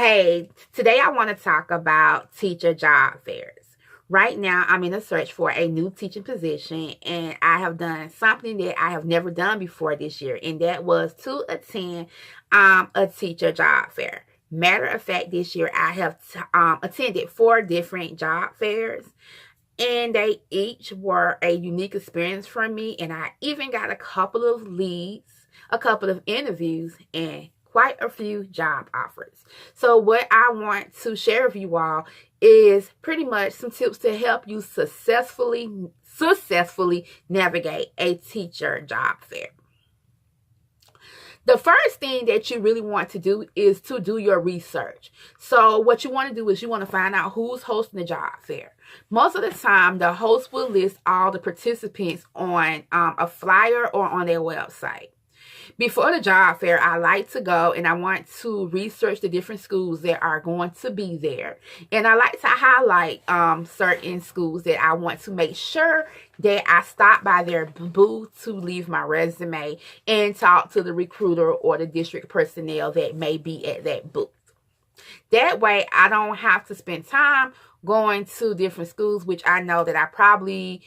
Hey, today I want to talk about teacher job fairs. Right now, I'm in a search for a new teaching position, and I have done something that I have never done before this year, and that was to attend a teacher job fair. Matter of fact, this year I have attended 4 different job fairs, and they each were a unique experience for me. And I even got a couple of leads, a couple of interviews, and quite a few job offers. So what I want to share with you all is pretty much some tips to help you successfully navigate a teacher job fair. The first thing that you really want to do is to do your research. So what you want to do is you want to find out who's hosting the job fair. Most of the time, the host will list all the participants on a flyer or on their website. Before the job fair, I like to go and I want to research the different schools that are going to be there. And I like to highlight certain schools that I want to make sure that I stop by their booth to leave my resume and talk to the recruiter or the district personnel that may be at that booth. That way, I don't have to spend time going to different schools, which I know that I probably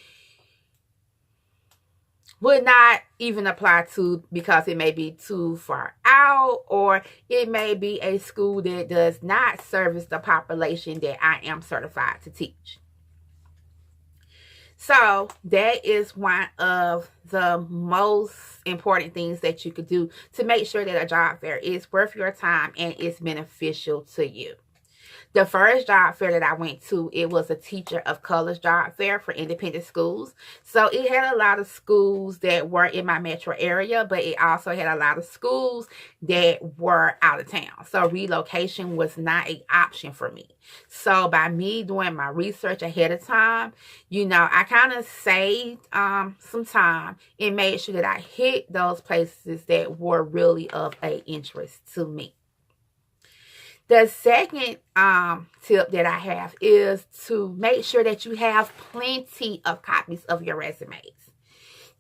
would not even apply to because it may be too far out, or it may be a school that does not service the population that I am certified to teach. So that is one of the most important things that you could do to make sure that a job fair is worth your time and is beneficial to you. The first job fair that I went to, it was a teacher of colors job fair for independent schools. So it had a lot of schools that were in my metro area, but it also had a lot of schools that were out of town. So relocation was not an option for me. So by me doing my research ahead of time, I kind of saved some time and made sure that I hit those places that were really of a interest to me. The second tip that I have is to make sure that you have plenty of copies of your resumes.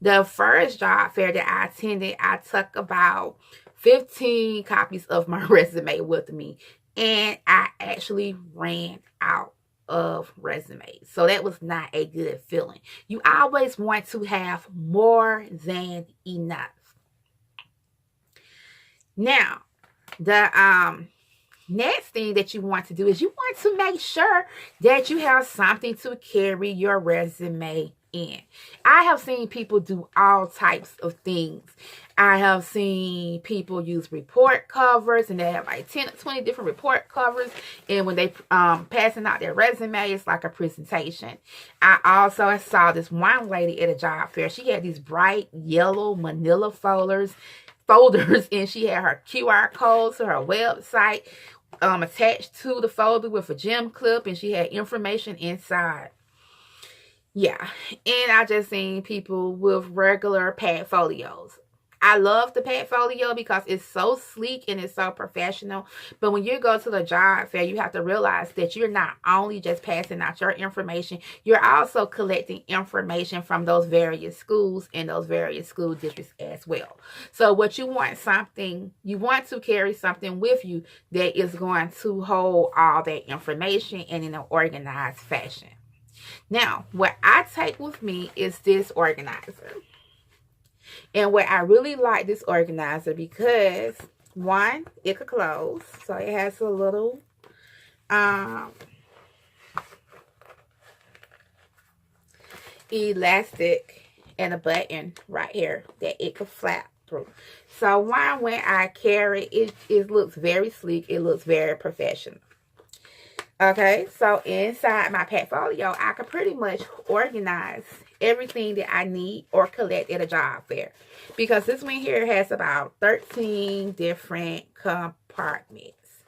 The first job fair that I attended, I took about 15 copies of my resume with me, and I actually ran out of resumes. So that was not a good feeling. You always want to have more than enough. Now, the next thing that you want to do is you want to make sure that you have something to carry your resume in. I have seen people do all types of things. I have seen people use report covers, and they have like 10 or 20 different report covers, and when they passing out their resume, it's like a presentation. I also saw this one lady at a job fair. She had these bright yellow manila folders, and she had her QR codes to her website attached to the folder with a gem clip, and she had information inside. Yeah, and I just seen people with regular pad folios. I love the pad folio because it's so sleek and it's so professional. But when you go to the job fair, you have to realize that you're not only just passing out your information, you're also collecting information from those various schools and those various school districts as well. So what you want to carry something with you that is going to hold all that information and in an organized fashion. Now, what I take with me is this organizer. And what I really like this organizer because, one, it could close. So it has a little elastic and a button right here that it could flap through. So when I carry it, it looks very sleek. It looks very professional. Okay, so inside my portfolio, I can pretty much organize everything that I need or collect at a job fair. Because this one here has about 13 different compartments.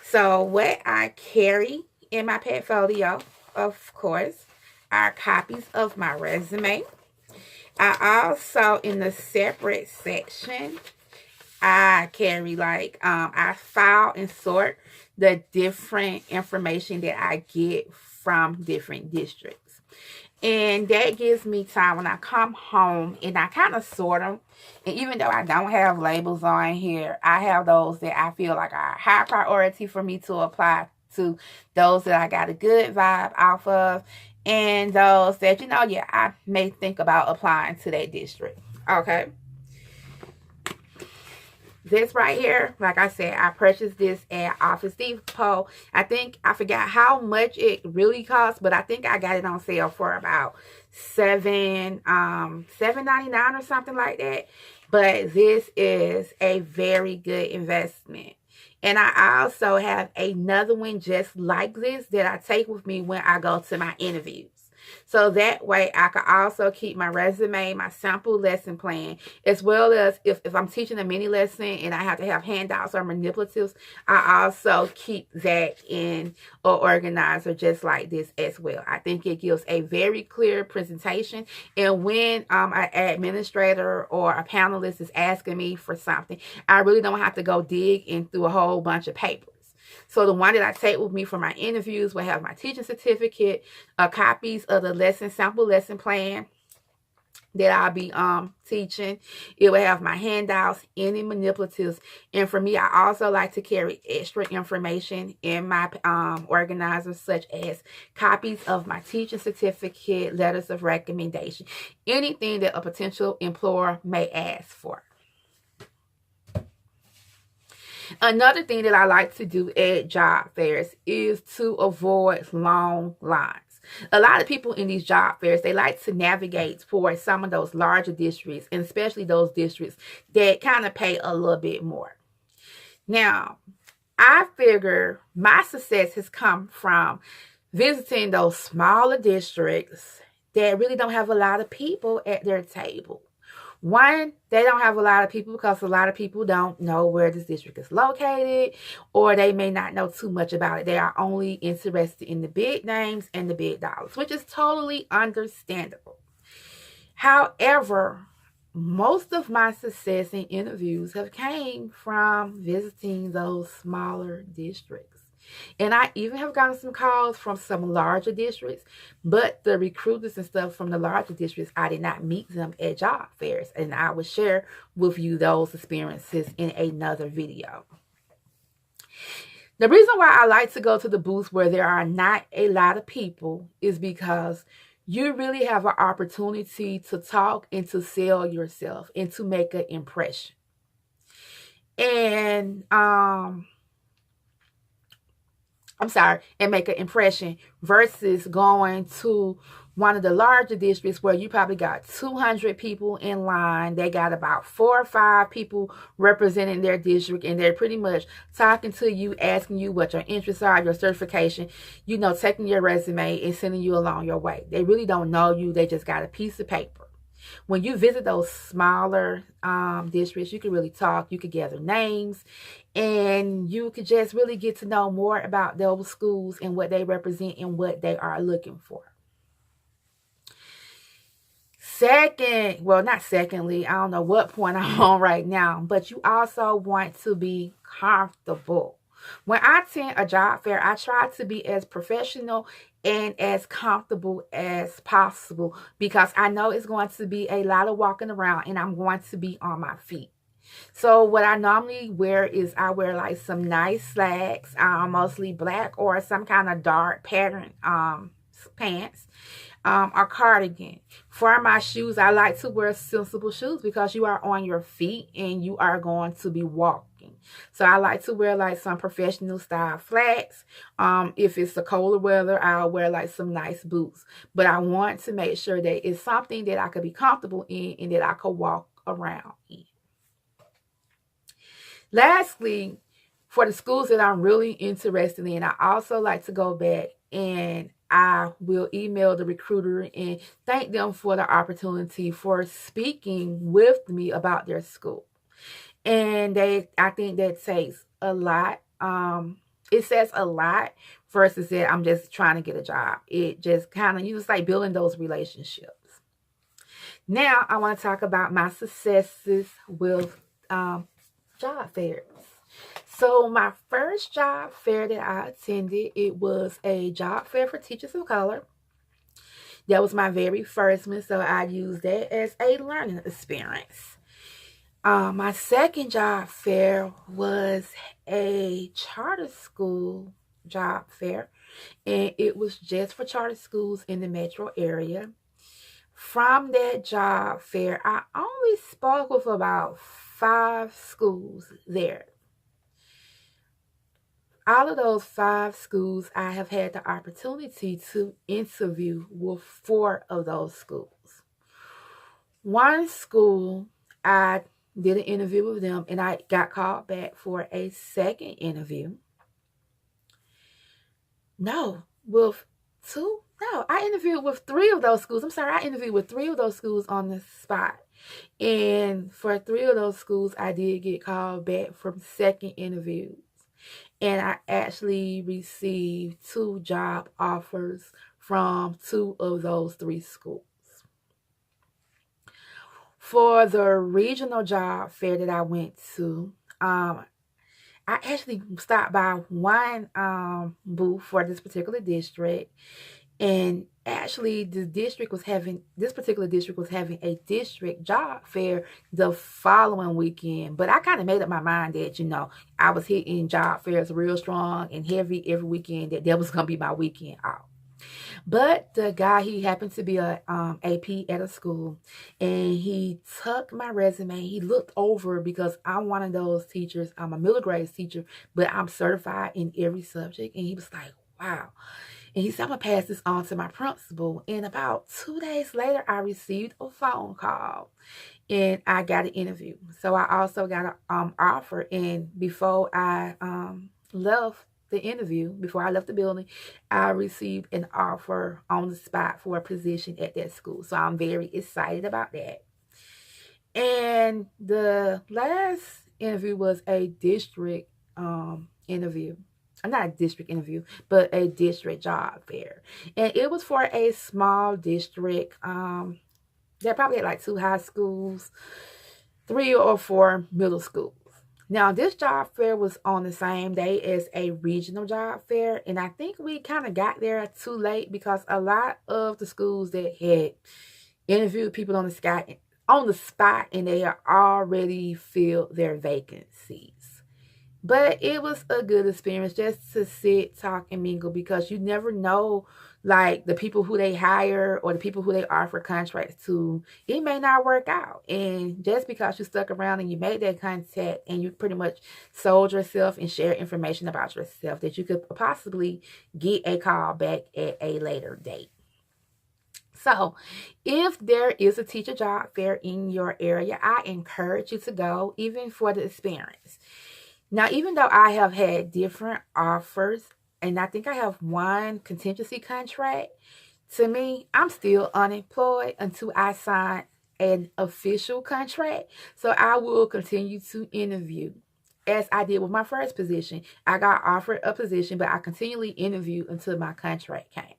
So what I carry in my portfolio, of course, are copies of my resume. I also, in the separate section, I carry I file and sort the different information that I get from different districts. And that gives me time when I come home and I kind of sort them. And even though I don't have labels on here, I have those that I feel like are high priority for me to apply to, those that I got a good vibe off of, and those that, yeah, I may think about applying to that district. Okay. This right here, like I said, I purchased this at Office Depot. I think, I forgot how much it really cost, but I think I got it on sale for about $7.99 or something like that. But this is a very good investment. And I also have another one just like this that I take with me when I go to my interviews. So that way I can also keep my resume, my sample lesson plan, as well as if I'm teaching a mini lesson and I have to have handouts or manipulatives, I also keep that in an organizer just like this as well. I think it gives a very clear presentation. And when an administrator or a panelist is asking me for something, I really don't have to go dig in through a whole bunch of papers. So the one that I take with me for my interviews will have my teaching certificate, copies of the sample lesson plan that I'll be teaching. It will have my handouts, any manipulatives. And for me, I also like to carry extra information in my organizers, such as copies of my teaching certificate, letters of recommendation, anything that a potential employer may ask for. Another thing that I like to do at job fairs is to avoid long lines. A lot of people in these job fairs, they like to navigate for some of those larger districts, and especially those districts that kind of pay a little bit more. Now, I figure my success has come from visiting those smaller districts that really don't have a lot of people at their table. One, they don't have a lot of people because a lot of people don't know where this district is located, or they may not know too much about it. They are only interested in the big names and the big dollars, which is totally understandable. However, most of my success in interviews have came from visiting those smaller districts. And I even have gotten some calls from some larger districts, but the recruiters and stuff from the larger districts, I did not meet them at job fairs. And I will share with you those experiences in another video. The reason why I like to go to the booths where there are not a lot of people is because you really have an opportunity to talk and to sell yourself and to make an impression. And, and make an impression versus going to one of the larger districts where you probably got 200 people in line. They got about 4 or 5 people representing their district, and they're pretty much talking to you, asking you what your interests are, your certification, taking your resume and sending you along your way. They really don't know you. They just got a piece of paper. When you visit those smaller districts, you can really talk, you could gather names, and you could just really get to know more about those schools and what they represent and what they are looking for. Not secondly, I don't know what point I'm on right now, but you also want to be comfortable. When I attend a job fair, I try to be as professional and as comfortable as possible because I know it's going to be a lot of walking around and I'm going to be on my feet. So what I normally wear is I wear like some nice slacks, mostly black or some kind of dark pattern pants, or cardigan. For my shoes, I like to wear sensible shoes because you are on your feet and you are going to be walking. So I like to wear like some professional style flats. If it's the colder weather, I'll wear like some nice boots. But I want to make sure that it's something that I could be comfortable in and that I could walk around in. Lastly, for the schools that I'm really interested in, I also like to go back and I will email the recruiter and thank them for the opportunity for speaking with me about their school. And I think that takes a lot. It says a lot versus that I'm just trying to get a job. It just kind of, it's like building those relationships. Now, I want to talk about my successes with job fairs. So my first job fair that I attended, it was a job fair for teachers of color. That was my very first one, so I used that as a learning experience. My second job fair was a charter school job fair, and it was just for charter schools in the metro area. From that job fair, I only spoke with about 5 schools there. Out of those 5 schools, I have had the opportunity to interview with 4 of those schools. One school, I did an interview with them and I got called back for a second interview. No, with 2? No, I interviewed with 3 of those schools. I'm sorry, I interviewed with 3 of those schools on the spot. And for 3 of those schools, I did get called back from second interviews. And I actually received 2 job offers from 2 of those 3 schools. For the regional job fair that I went to, I actually stopped by one booth for this particular district, and actually this particular district was having a district job fair the following weekend. But I kind of made up my mind that, you know, I was hitting job fairs real strong and heavy every weekend, that was going to be my weekend off. But the guy, he happened to be a AP at a school, and he took my resume. He looked over, because I'm one of those teachers. I'm a middle grade teacher, but I'm certified in every subject. And he was like, wow. And he said, I'm going to pass this on to my principal. And about 2 days later, I received a phone call and I got an interview. So I also got an offer. And before I left the interview, before I left the building, I received an offer on the spot for a position at that school. So I'm very excited about that. And the last interview was a district interview. Not a district interview, but a district job fair. And it was for a small district. They probably had like 2 high schools, 3 or 4 middle schools. Now, this job fair was on the same day as a regional job fair. And I think we kind of got there too late, because a lot of the schools that had interviewed people on the spot, and they are already filled their vacancies. But it was a good experience just to sit, talk, and mingle, because you never know, like, the people who they hire or the people who they offer contracts to, it may not work out. And just because you stuck around and you made that contact and you pretty much sold yourself and shared information about yourself, that you could possibly get a call back at a later date. So if there is a teacher job fair in your area, I encourage you to go, even for the experience. Now, even though I have had different offers, and I think I have one contingency contract, to me, I'm still unemployed until I sign an official contract. So I will continue to interview, as I did with my first position. I got offered a position, but I continually interviewed until my contract came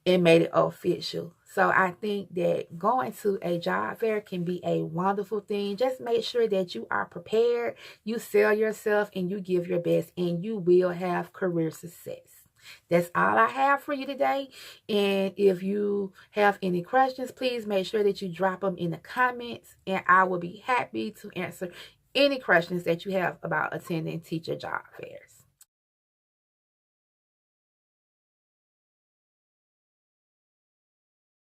and made it official. So I think that going to a job fair can be a wonderful thing. Just make sure that you are prepared, you sell yourself, and you give your best, and you will have career success. That's all I have for you today. And if you have any questions, please make sure that you drop them in the comments, and I will be happy to answer any questions that you have about attending teacher job fairs.